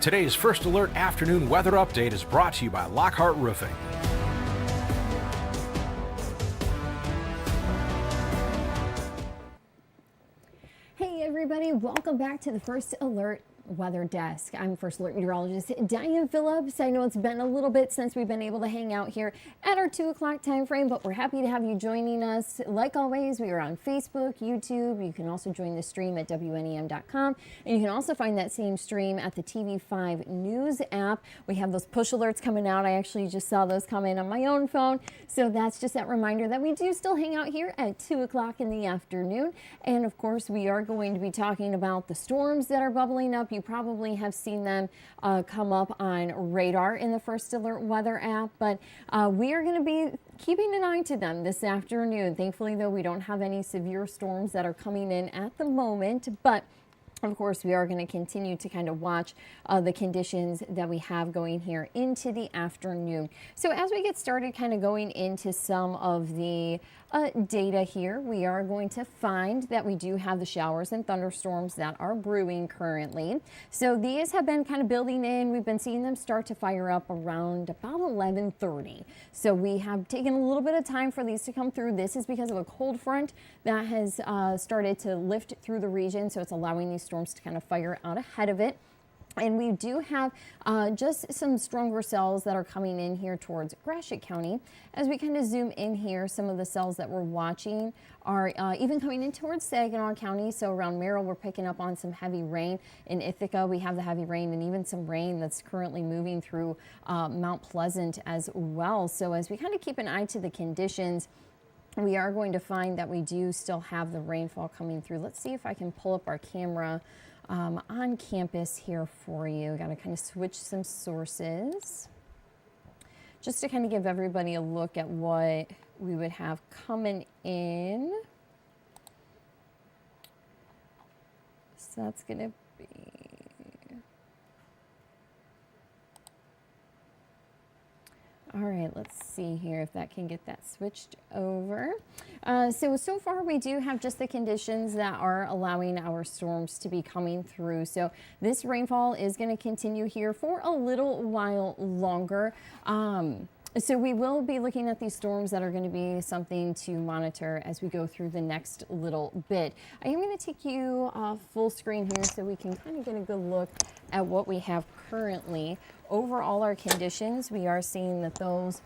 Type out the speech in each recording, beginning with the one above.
Today's First Alert afternoon weather update is brought to you by Lockhart Roofing. Hey everybody, welcome back to the First Alert Weather Desk. I'm First Alert Meteorologist Diane Phillips. I know it's been a little bit since we've been able to hang out here at our 2 o'clock time frame, but we're happy to have you joining us. Like always, we are on Facebook, YouTube. You can also join the stream at WNEM.com, and you can also find that same stream at the TV5 News app. We have those push alerts coming out. I actually just saw those come in on my own phone, so that's just that reminder that we do still hang out here at 2 o'clock in the afternoon. And of course, we are going to be talking about the storms that are bubbling up. You probably have seen them come up on radar in the First Alert Weather app, but we are going to be keeping an eye to them this afternoon. Thankfully, though, we don't have any severe storms that are coming in at the moment, but of course, we are going to continue to kind of watch the conditions that we have going here into the afternoon. So as we get started kind of going into some of the data here, we are going to find that we do have the showers and thunderstorms that are brewing currently. So these have been kind of building in. We've been seeing them start to fire up around about 11:30. So we have taken a little bit of time for these to come through. This is because of a cold front that has started to lift through the region. So it's allowing these storms to kind of fire out ahead of it. And we do have just some stronger cells that are coming in here towards Gratiot County. As we kind of zoom in here, some of the cells that we're watching are even coming in towards Saginaw County. So around Merrill, we're picking up on some heavy rain. In Ithaca, we have the heavy rain and even some rain that's currently moving through Mount Pleasant as well. So as we kind of keep an eye to the conditions, we are going to find that we do still have the rainfall coming through. Let's see if I can pull up our camera on campus here for you. Got to kind of switch some sources just to kind of give everybody a look at what we would have coming in. So that's going to be... All right, let's see here if that can get that switched over. So far we do have just the conditions that are allowing our storms to be coming through. So this rainfall is going to continue here for a little while longer. So we will be looking at these storms that are going to be something to monitor as we go through the next little bit. I am going to take you full screen here so we can kind of get a good look at what we have currently. Over all our conditions, we are seeing that those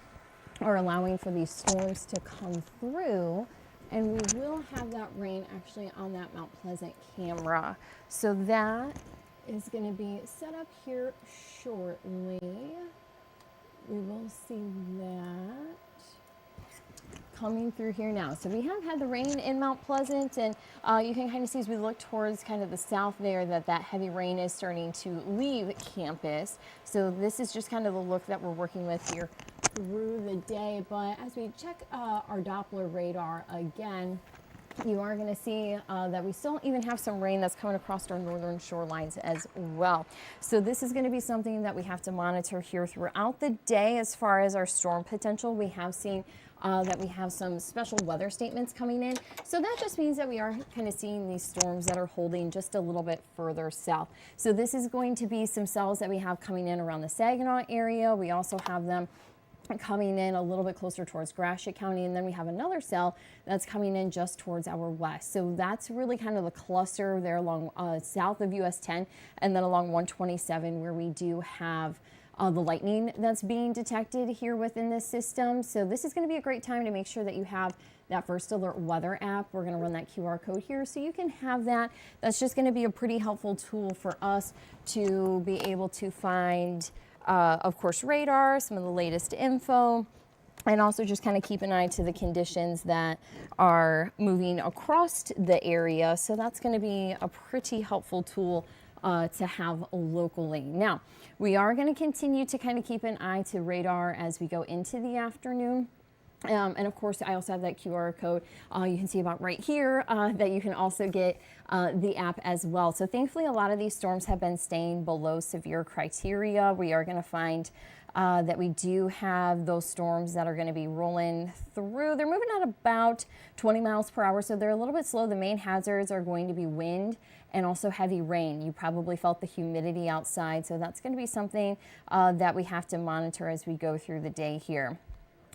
are allowing for these storms to come through, and we will have that rain actually on that Mount Pleasant camera. So that is going to be set up here shortly. We will see that coming through here now. So we have had the rain in Mount Pleasant, and you can kind of see as we look towards kind of the south there that heavy rain is starting to leave campus. So this is just kind of the look that we're working with here through the day. But as we check our Doppler radar again, you are going to see that we still even have some rain that's coming across our northern shorelines as well. So this is going to be something that we have to monitor here throughout the day. As far as our storm potential, we have seen that we have some special weather statements coming in. So that just means that we are kind of seeing these storms that are holding just a little bit further south. So this is going to be some cells that we have coming in around the Saginaw area. We also have them coming in a little bit closer towards Gratiot County, and then we have another cell that's coming in just towards our west. So that's really kind of the cluster there along south of US 10 and then along 127 where we do have the lightning that's being detected here within this system. So this is going to be a great time to make sure that you have that First Alert Weather app. We're going to run that QR code here so you can have that. That's just going to be a pretty helpful tool for us to be able to find of course, radar, some of the latest info, and also just kind of keep an eye to the conditions that are moving across the area. So that's going to be a pretty helpful tool to have locally. Now, we are going to continue to kind of keep an eye to radar as we go into the afternoon. And of course, I also have that QR code you can see about right here that you can also get the app as well. So thankfully, a lot of these storms have been staying below severe criteria. We are going to find that we do have those storms that are going to be rolling through. They're moving at about 20 miles per hour, so they're a little bit slow. The main hazards are going to be wind and also heavy rain. You probably felt the humidity outside, so that's going to be something that we have to monitor as we go through the day here.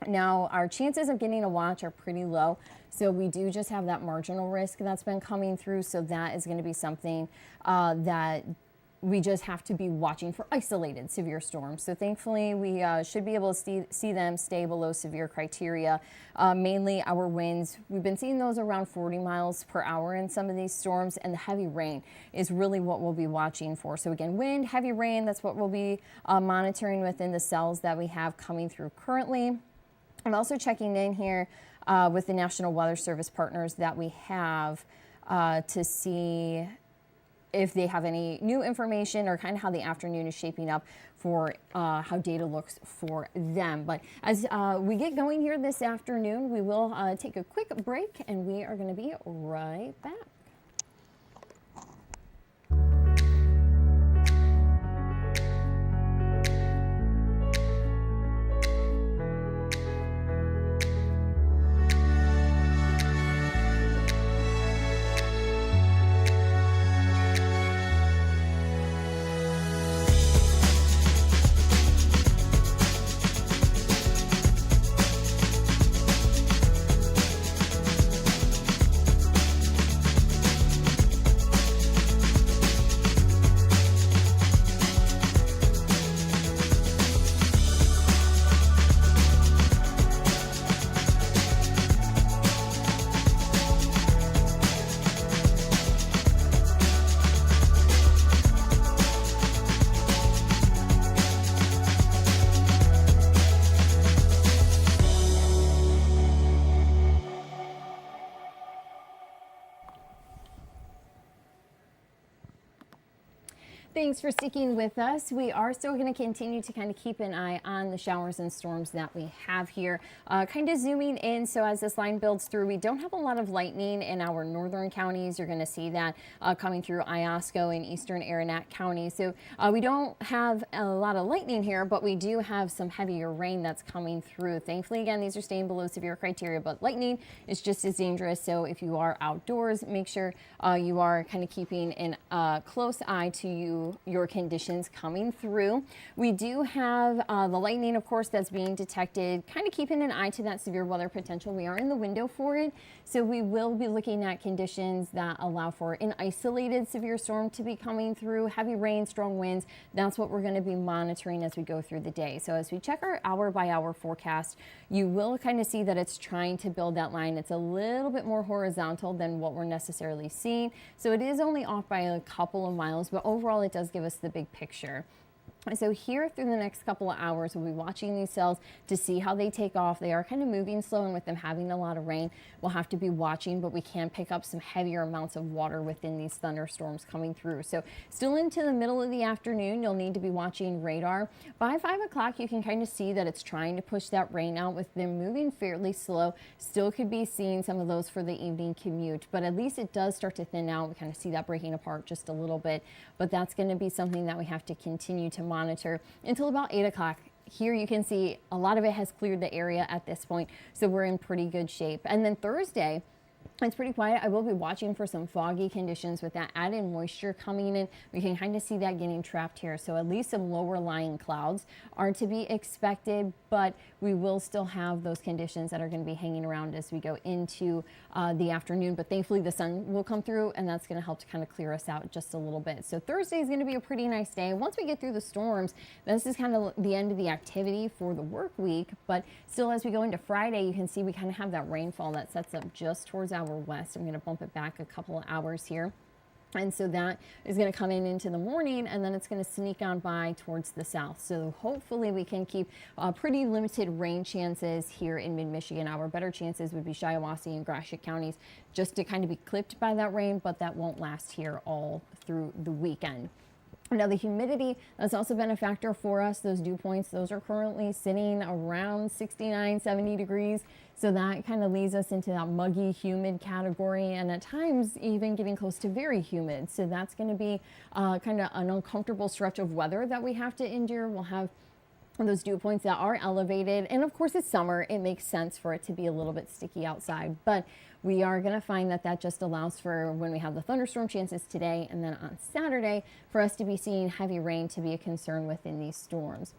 Now, our chances of getting a watch are pretty low, so we do just have that marginal risk that's been coming through, so that is going to be something that we just have to be watching for isolated severe storms. So thankfully, we should be able to see them stay below severe criteria. Mainly our winds, we've been seeing those around 40 miles per hour in some of these storms, and the heavy rain is really what we'll be watching for. So again, wind, heavy rain, that's what we'll be monitoring within the cells that we have coming through currently. I'm also checking in here with the National Weather Service partners that we have to see if they have any new information or kind of how the afternoon is shaping up for how data looks for them. But as we get going here this afternoon, we will take a quick break and we are going to be right back. Thanks for sticking with us. We are still going to continue to kind of keep an eye on the showers and storms that we have here. Kind of zooming in, so as this line builds through, we don't have a lot of lightning in our northern counties. You're going to see that coming through Iosco and eastern Aranet County. So we don't have a lot of lightning here, but we do have some heavier rain that's coming through. Thankfully, again, these are staying below severe criteria, but lightning is just as dangerous. So if you are outdoors, make sure you are kind of keeping a close eye to your conditions coming through. We do have the lightning, of course, that's being detected, kind of keeping an eye to that severe weather potential. We are in the window for it, so we will be looking at conditions that allow for an isolated severe storm to be coming through, heavy rain, strong winds. That's what we're going to be monitoring as we go through the day. So as we check our hour by hour forecast, you will kind of see that it's trying to build that line. It's a little bit more horizontal than what we're necessarily seeing, so it is only off by a couple of miles, but overall it does give us the big picture. So here through the next couple of hours, we'll be watching these cells to see how they take off. They are kind of moving slow, and with them having a lot of rain, we'll have to be watching, but we can pick up some heavier amounts of water within these thunderstorms coming through. So still into the middle of the afternoon, you'll need to be watching radar. By 5 o'clock, you can kind of see that it's trying to push that rain out with them moving fairly slow. Still could be seeing some of those for the evening commute, but at least it does start to thin out. We kind of see that breaking apart just a little bit, but that's going to be something that we have to continue to monitor until about 8 o'clock. Here you can see a lot of it has cleared the area at this point, so we're in pretty good shape. And then Thursday, it's pretty quiet. I will be watching for some foggy conditions with that added moisture coming in. We can kind of see that getting trapped here. So at least some lower lying clouds are to be expected, but we will still have those conditions that are going to be hanging around as we go into the afternoon. But thankfully the sun will come through, and that's going to help to kind of clear us out just a little bit. So Thursday is going to be a pretty nice day. Once we get through the storms, this is kind of the end of the activity for the work week. But still, as we go into Friday, you can see we kind of have that rainfall that sets up just towards our west. I'm going to bump it back a couple of hours here. And so that is going to come in into the morning, and then it's going to sneak on by towards the south. So hopefully we can keep pretty limited rain chances here in mid-Michigan. Our better chances would be Shiawassee and Gratiot counties just to kind of be clipped by that rain, but that won't last here all through the weekend. Now, the humidity has also been a factor for us. Those dew points, those are currently sitting around 69, 70 degrees. So that kind of leads us into that muggy, humid category, and at times even getting close to very humid. So that's going to be kind of an uncomfortable stretch of weather that we have to endure. We'll have those dew points that are elevated. And of course, it's summer. It makes sense for it to be a little bit sticky outside. But we are going to find that that just allows for when we have the thunderstorm chances today and then on Saturday for us to be seeing heavy rain to be a concern within these storms.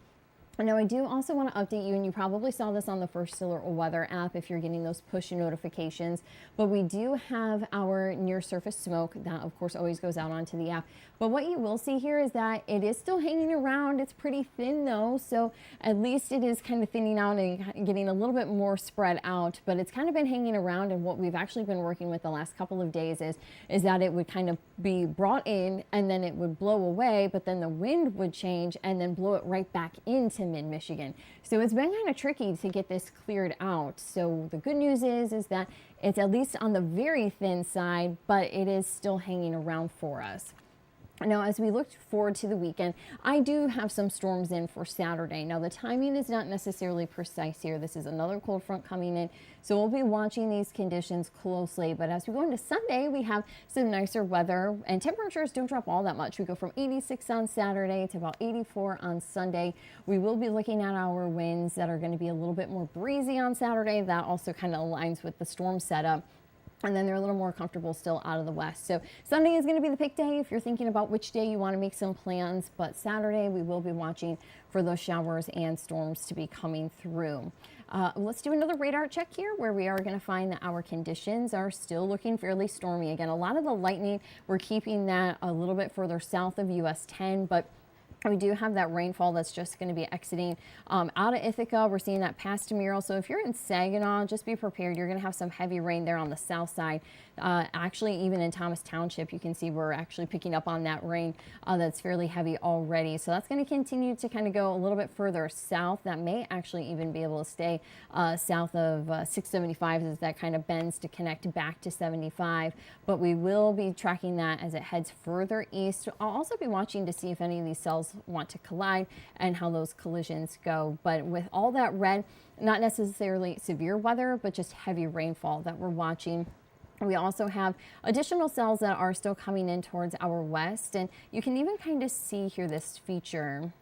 Now, I do also want to update you, and you probably saw this on the First Alert Weather app if you're getting those push notifications, but we do have our near surface smoke that, of course, always goes out onto the app. But what you will see here is that it is still hanging around. It's pretty thin, though, so at least it is kind of thinning out and getting a little bit more spread out, but it's kind of been hanging around, and what we've actually been working with the last couple of days is that it would kind of be brought in, and then it would blow away, but then the wind would change and then blow it right back into mid-Michigan. So it's been kind of tricky to get this cleared out. So the good news is that it's at least on the very thin side, but it is still hanging around for us. Now, as we look forward to the weekend, I do have some storms in for Saturday. Now, the timing is not necessarily precise here. This is another cold front coming in, so we'll be watching these conditions closely. But as we go into Sunday, we have some nicer weather, and temperatures don't drop all that much. We go from 86 on Saturday to about 84 on Sunday. We will be looking at our winds that are going to be a little bit more breezy on Saturday. That also kind of aligns with the storm setup. And then they're a little more comfortable still out of the west. So Sunday is going to be the pick day if you're thinking about which day you want to make some plans. But Saturday, we will be watching for those showers and storms to be coming through. Let's do another radar check here where we are going to find that our conditions are still looking fairly stormy. Again, a lot of the lightning, we're keeping that a little bit further south of US 10, but we do have that rainfall that's just going to be exiting out of Ithaca. We're seeing that past Murrell. So if you're in Saginaw, just be prepared. You're going to have some heavy rain there on the south side. Actually, even in Thomas Township, you can see we're actually picking up on that rain that's fairly heavy already. So that's going to continue to kind of go a little bit further south. That may actually even be able to stay south of 675 as that kind of bends to connect back to 75. But we will be tracking that as it heads further east. I'll also be watching to see if any of these cells want to collide and how those collisions go. But with all that red, not necessarily severe weather, but just heavy rainfall that we're watching. We also have additional cells that are still coming in towards our west, and you can even kind of see here this feature.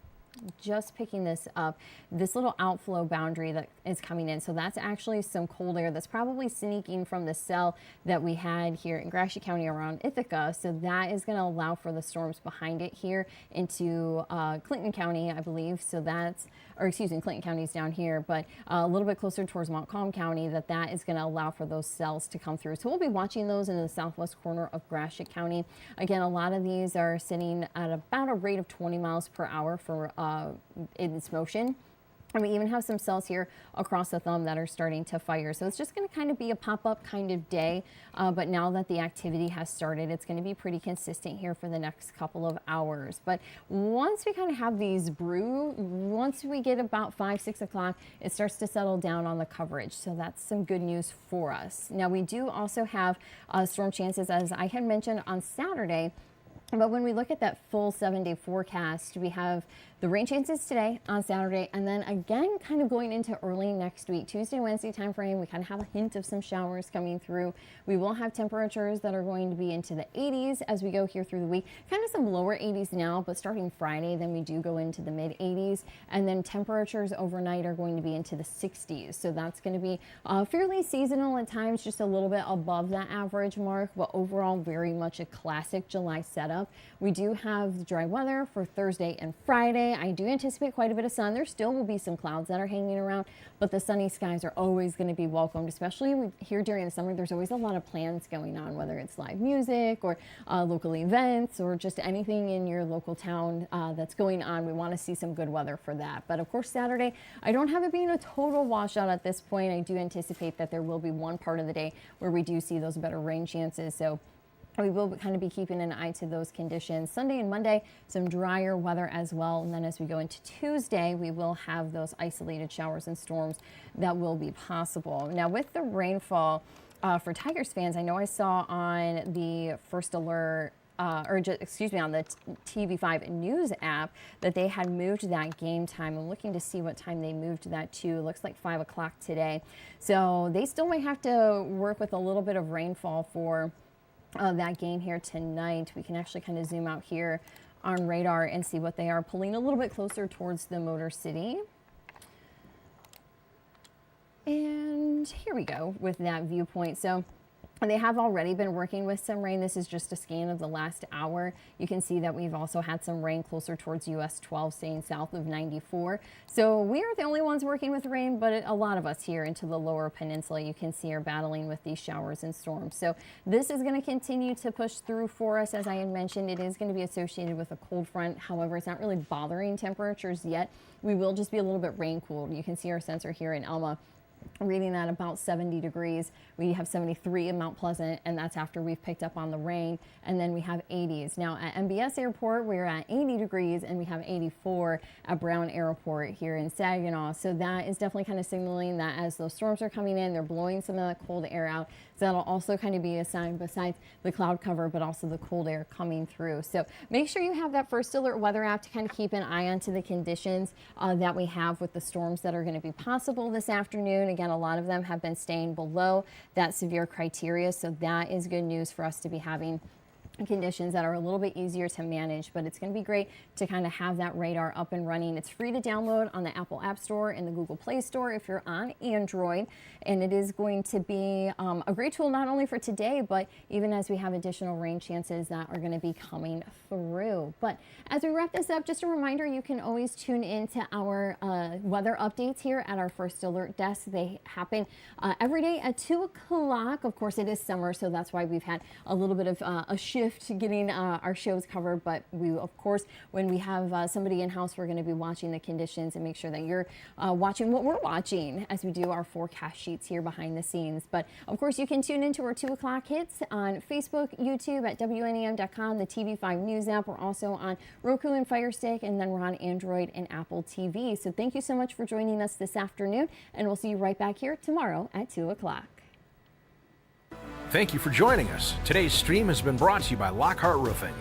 Just picking this up, this little outflow boundary that is coming in. So that's actually some cold air that's probably sneaking from the cell that we had here in Gratiot County around Ithaca. So that is going to allow for the storms behind it here into Clinton County, I believe. So that's, or excuse me, Clinton County is down here, but a little bit closer towards Montcalm County, that is going to allow for those cells to come through. So we'll be watching those in the southwest corner of Gratiot County. Again, a lot of these are sitting at about a rate of 20 miles per hour for in its motion. And we even have some cells here across the thumb that are starting to fire. So it's just going to kind of be a pop-up kind of day. But now that the activity has started, it's going to be pretty consistent here for the next couple of hours. But once we kind of have these brew, once we get about 5, 6 o'clock, it starts to settle down on the coverage. So that's some good news for us. Now, we do also have storm chances, as I had mentioned on Saturday. But when we look at that full 7-day forecast, we have the rain chances today on Saturday, and then again kind of going into early next week, Tuesday, Wednesday time frame, we kind of have a hint of some showers coming through. We will have temperatures that are going to be into the 80s as we go here through the week, kind of some lower 80s now, but starting Friday, then we do go into the mid 80s, and then temperatures overnight are going to be into the 60s. So that's going to be fairly seasonal at times, just a little bit above that average mark, but overall very much a classic July setup. We do have dry weather for Thursday and Friday. I do anticipate quite a bit of sun. There still will be some clouds that are hanging around, but the sunny skies are always going to be welcomed, especially here during the summer. There's always a lot of plans going on, whether it's live music or local events or just anything in your local town that's going on. We want to see some good weather for that. But of course, Saturday, I don't have it being a total washout at this point. I do anticipate that there will be one part of the day where we do see those better rain chances. So we will kind of be keeping an eye to those conditions. Sunday and Monday, some drier weather as well. And then as we go into Tuesday, we will have those isolated showers and storms that will be possible. Now, with the rainfall for Tigers fans, I know I saw on the First Alert on the TV5 News app that they had moved that game time. I'm looking to see what time they moved that to. It looks like 5 o'clock today. So they still might have to work with a little bit of rainfall for that game here tonight. We can actually kind of zoom out here on radar and see what they are, pulling a little bit closer towards the Motor City. And here we go with that viewpoint. So they have already been working with some rain. This is just a scan of the last hour. You can see that we've also had some rain closer towards US 12, staying south of 94. So we are the only ones working with rain, but a lot of us here into the lower peninsula, you can see, are battling with these showers and storms. So this is going to continue to push through for us. As I had mentioned, it is going to be associated with a cold front. However, it's not really bothering temperatures yet. We will just be a little bit rain cooled. You can see our sensor here in Elma reading at about 70 degrees. We have 73 in Mount Pleasant, and that's after we've picked up on the rain. And then we have 80s. Now at MBS Airport, we're at 80 degrees, and we have 84 at Brown Airport here in Saginaw. So that is definitely kind of signaling that as those storms are coming in, they're blowing some of that cold air out. So that'll also kind of be a sign, besides the cloud cover, but also the cold air coming through. So make sure you have that First Alert weather app to kind of keep an eye on to the conditions that we have with the storms that are going to be possible this afternoon. Again, a lot of them have been staying below that severe criteria, so that is good news for us to be having conditions that are a little bit easier to manage, but it's going to be great to kind of have that radar up and running. It's free to download on the Apple App Store and the Google Play Store if you're on Android, and it is going to be a great tool not only for today, but even as we have additional rain chances that are going to be coming through. But as we wrap this up, just a reminder, you can always tune into our weather updates here at our First Alert desk. They happen every day at 2 o'clock. Of course, it is summer, so that's why we've had a little bit of a shift getting our shows covered, but we, of course, when we have somebody in-house, we're going to be watching the conditions and make sure that you're watching what we're watching as we do our forecast sheets here behind the scenes. But of course, you can tune into our 2 o'clock hits on Facebook, YouTube at WNEM.com, the TV5 News app. We're also on Roku and Fire Stick, and then we're on Android and Apple TV. So thank you so much for joining us this afternoon, and we'll see you right back here tomorrow at 2 o'clock. Thank you for joining us. Today's stream has been brought to you by Lockhart Roofing.